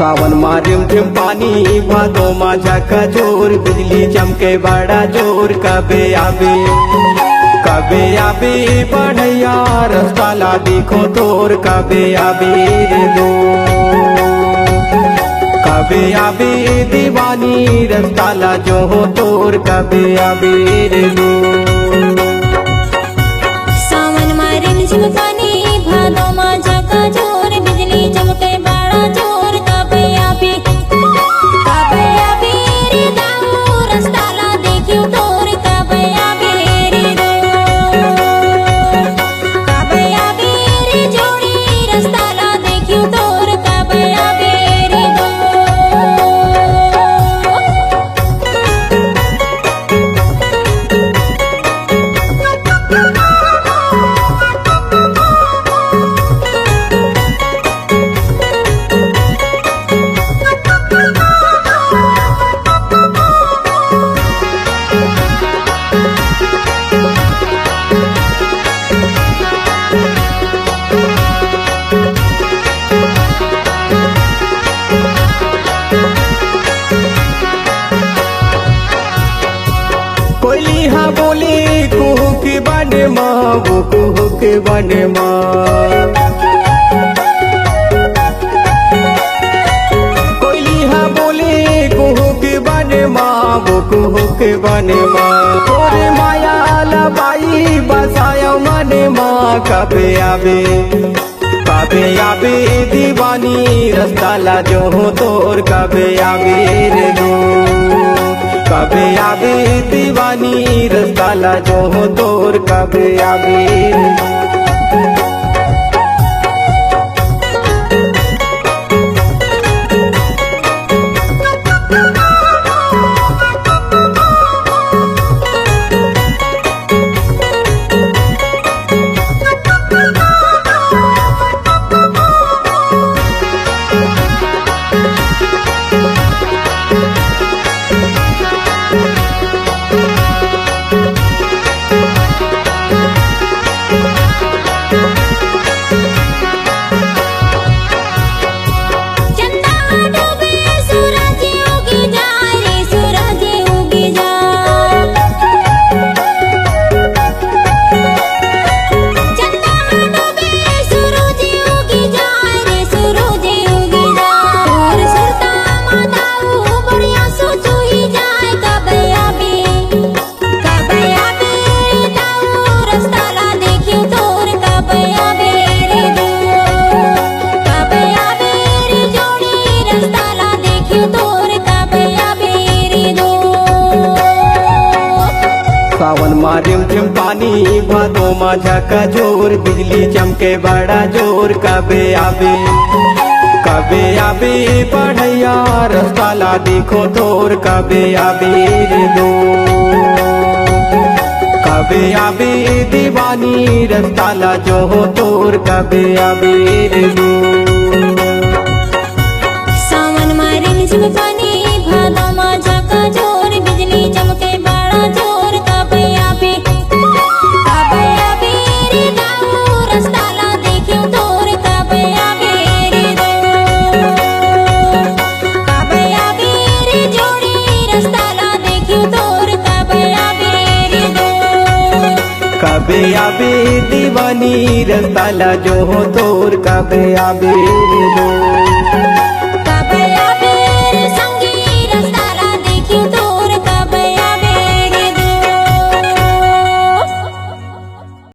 सावन मा रिमझिम पानी भादो मा झाका जोर बिजली चमके बड़ा जोर कबे आबे बढ़ैया रास्ता ला देखो तोर कबे आबे रे दो कबे आबे दीवानी रास्ता ला जो हो तोर कबे आबे रे दो सावन मा रिमझिम पानी भादो मा झाका जोर बिजली चमके बड़ा जोर कबे आबे रे दाऊ रास्ता ला देखियो तोर कबे आबे रे दो कबे आबे रे जोड़ी रास्ता ला देखियो तोर कबे आबे रे दो कोयली हाँ बोले कुहू के बने माँ वो कुहू के बने माँ कोयली हाँ बोले कुहू के बने माँ वो कुहू के बने माँ तोरे माया लबाई बसाया मने माँ कबे आबे दीवानी रास्ता ला जो हो तोर कबे आबे रे दो कबे आबे दीवानी रास्ता ला जो हो तोर कबे आबे सावन मा रिमझिम पानी भादो मा झाका जोर बिजली चमके बड़ा जोर कबे आबे बढ़ैया रास्ता ला देखो तोर कबे आबे रे दो कबे आबे दीवानी रास्ता ला जो हो तोर कबे आबे रे दो सावन मा रिमझिम पानी भादो मा झाका जोर बिजली चमके बड़ा जोर कबे आबे रे दाऊ रास्ता ला देखियो तोर कबे आबे रे दो कबे आबे रे जोड़ी रास्ता ला देखियो तोर कबे आबे रे दो कबे आबे दीवानी रास्ता ला जो हो तोर कबे आबे रे दो।